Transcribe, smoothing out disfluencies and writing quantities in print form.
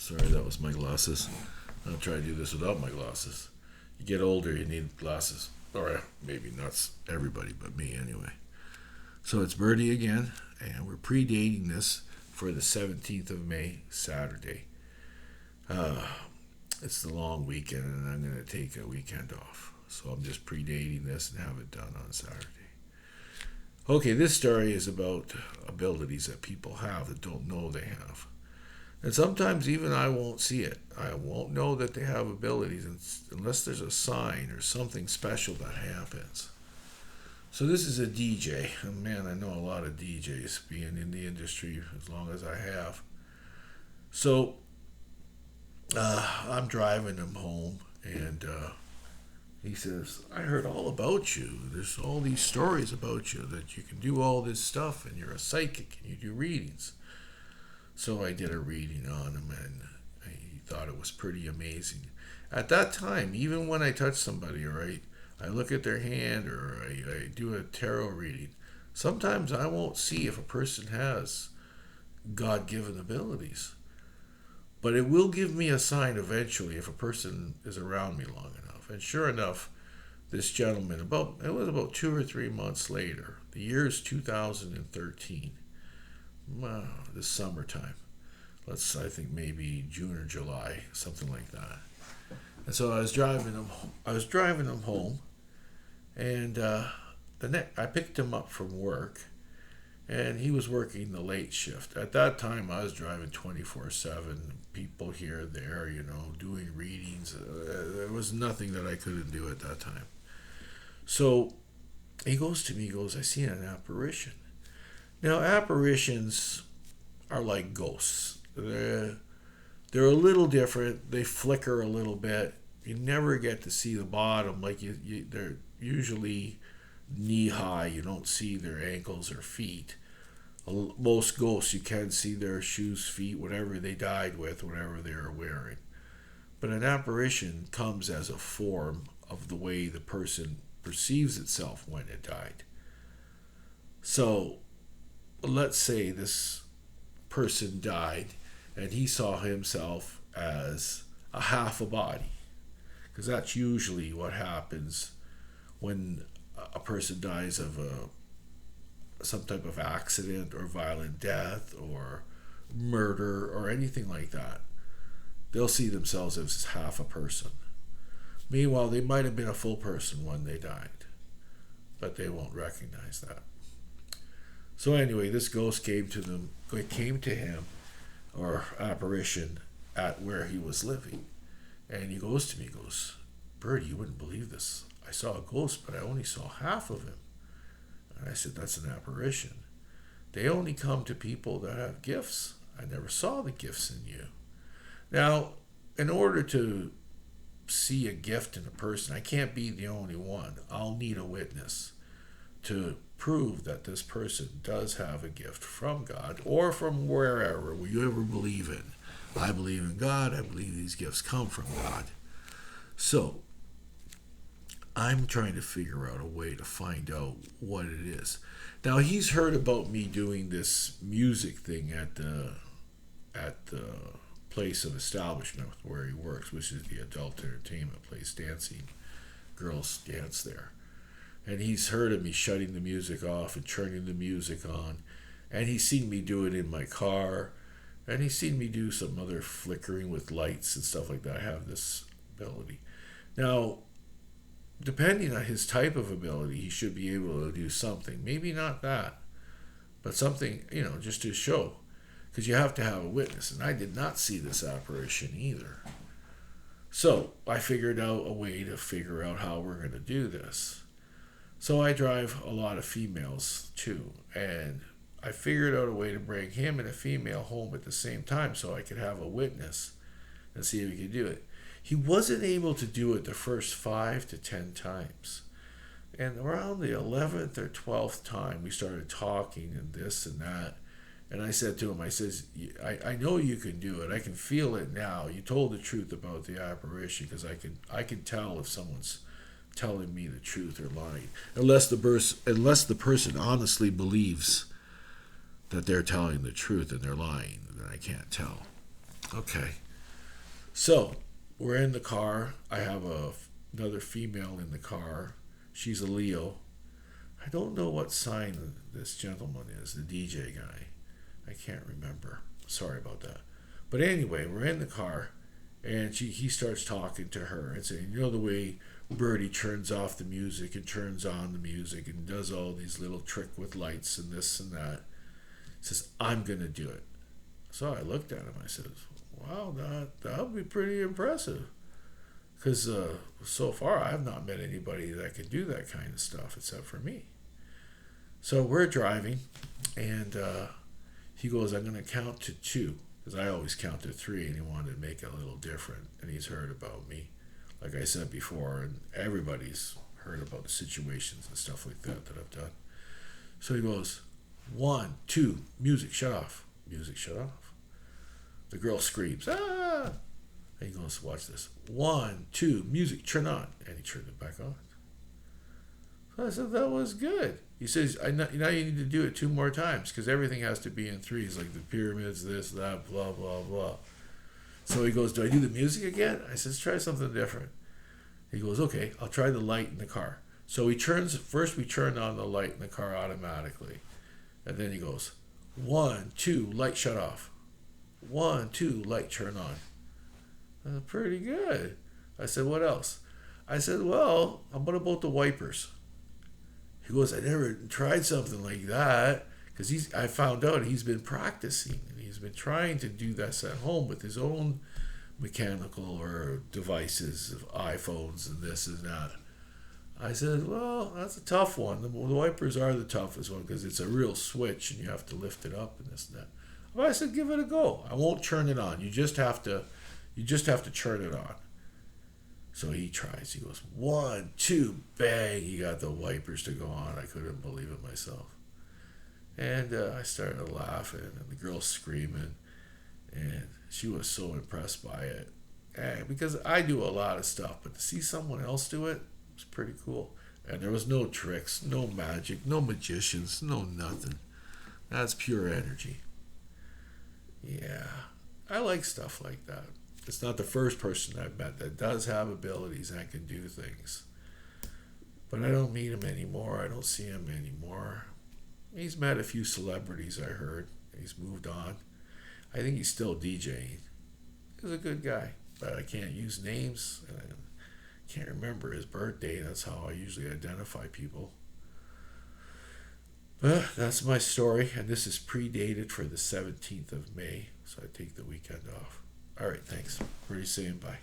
Sorry, that was my glasses. I'll try to do this without my glasses. You get older, you need glasses. Or maybe not everybody, but me anyway. So it's Birdy again, and we're predating this for the 17th of May, Saturday. It's the long weekend, and I'm going to take a weekend off. So I'm just predating this and have it done on Saturday. Okay, this story is about abilities that people have that don't know they have. And sometimes even I won't see it. I won't know that they have abilities unless there's a sign or something special that happens. So this is a DJ. And man, I know a lot of DJs being in the industry as long as I have. So I'm driving him home, and he says, I heard all about you. There's all these stories about you, that you can do all this stuff, and you're a psychic, and you do readings. So I did a reading on him, and he thought it was pretty amazing. At that time, even when I touch somebody, or I look at their hand, or I do a tarot reading, sometimes I won't see if a person has God-given abilities. But it will give me a sign eventually if a person is around me long enough. And sure enough, this gentleman, it was about 2 or 3 months later, the year is 2013, this summertime. I think maybe June or July, something like that. And so I was driving him home, and I picked him up from work, and he was working the late shift. At that time, I was driving 24/7, people here, there, doing readings. There was nothing that I couldn't do at that time. So he goes to me, I see an apparition. Now, apparitions are like ghosts. They're a little different. They flicker a little bit. You never get to see the bottom. They're usually knee high. You don't see their ankles or feet. Most ghosts, you can see their shoes, feet, whatever they died with, whatever they were wearing. But an apparition comes as a form of the way the person perceives itself when it died. So let's say this person died and he saw himself as a half a body, because that's usually what happens when a person dies of some type of accident or violent death or murder or anything like that. They'll see themselves as half a person. Meanwhile, they might have been a full person when they died, but they won't recognize that. So anyway, this ghost came to him, or apparition, at where he was living. And he goes to me, Birdy, you wouldn't believe this. I saw a ghost, but I only saw half of him. And I said, that's an apparition. They only come to people that have gifts. I never saw the gifts in you. Now, in order to see a gift in a person, I can't be the only one. I'll need a witness to prove that this person does have a gift from God, or from wherever you ever believe in. I believe in God. I believe these gifts come from God. So I'm trying to figure out a way to find out what it is. Now, he's heard about me doing this music thing at the place of establishment where he works, which is the adult entertainment place, dancing. Girls dance there. And he's heard of me shutting the music off and turning the music on. And he's seen me do it in my car. And he's seen me do some other flickering with lights and stuff like that. I have this ability. Now, depending on his type of ability, he should be able to do something. Maybe not that, but something, just to show. Because you have to have a witness. And I did not see this apparition either. So I figured out a way to figure out how we're going to do this. So I drive a lot of females too. And I figured out a way to bring him and a female home at the same time so I could have a witness and see if he could do it. He wasn't able to do it the first 5 to 10 times. And around the 11th or 12th time, we started talking and this and that. And I said to him, I know you can do it. I can feel it now. You told the truth about the apparition, because I can tell if someone's telling me the truth or lying. Unless the person honestly believes that they're telling the truth and they're lying, then I can't tell. Okay. So we're in the car. I have another female in the car. She's a Leo. I don't know what sign this gentleman is, the DJ guy. I can't remember. Sorry about that. But anyway, we're in the car, and he starts talking to her and saying, you know the way Birdy turns off the music and turns on the music and does all these little trick with lights and this and that. He says, I'm going to do it. So I looked at him. I said, wow, that would be pretty impressive. Because so far I have not met anybody that can do that kind of stuff except for me. So we're driving, and he goes, I'm going to count to 2. Because I always count to 3, and he wanted to make it a little different. And he's heard about me, like I said before, and everybody's heard about the situations and stuff like that I've done. So he goes, 1, 2, music, shut off. Music, shut off. The girl screams, ah! And he goes, watch this. 1, 2, music, turn on. And he turned it back on. So I said, that was good. He says, now you need to do it 2 more times because everything has to be in threes, like the pyramids, this, that, blah, blah, blah. So he goes, do I do the music again? I says, try something different. He goes, okay, I'll try the light in the car. So we turn on the light in the car automatically. And then he goes, 1, 2, light shut off. 1, 2, light turn on. Pretty good. I said, what else? I said, well, how about the wipers? He goes, I never tried something like that. Because I found out he's been practicing. And he's been trying to do this at home with his own mechanical or devices, of iPhones and this and that. I said, well, that's a tough one. The wipers are the toughest one because it's a real switch and you have to lift it up and this and that. But I said, give it a go. I won't turn it on. You just have to turn it on. So he tries. He goes, 1, 2, bang. He got the wipers to go on. I couldn't believe it myself. And I started laughing, and the girl screaming. And she was so impressed by it. And because I do a lot of stuff, but to see someone else do it was pretty cool. And there was no tricks, no magic, no magicians, no nothing. That's pure energy. Yeah, I like stuff like that. It's not the first person I've met that does have abilities and can do things. But I don't meet him anymore. I don't see him anymore. He's met a few celebrities, I heard. He's moved on. I think he's still DJing. He's a good guy, but I can't use names. And I can't remember his birthday. That's how I usually identify people. But that's my story, and this is predated for the 17th of May, so I take the weekend off. All right, thanks. Pretty soon, bye.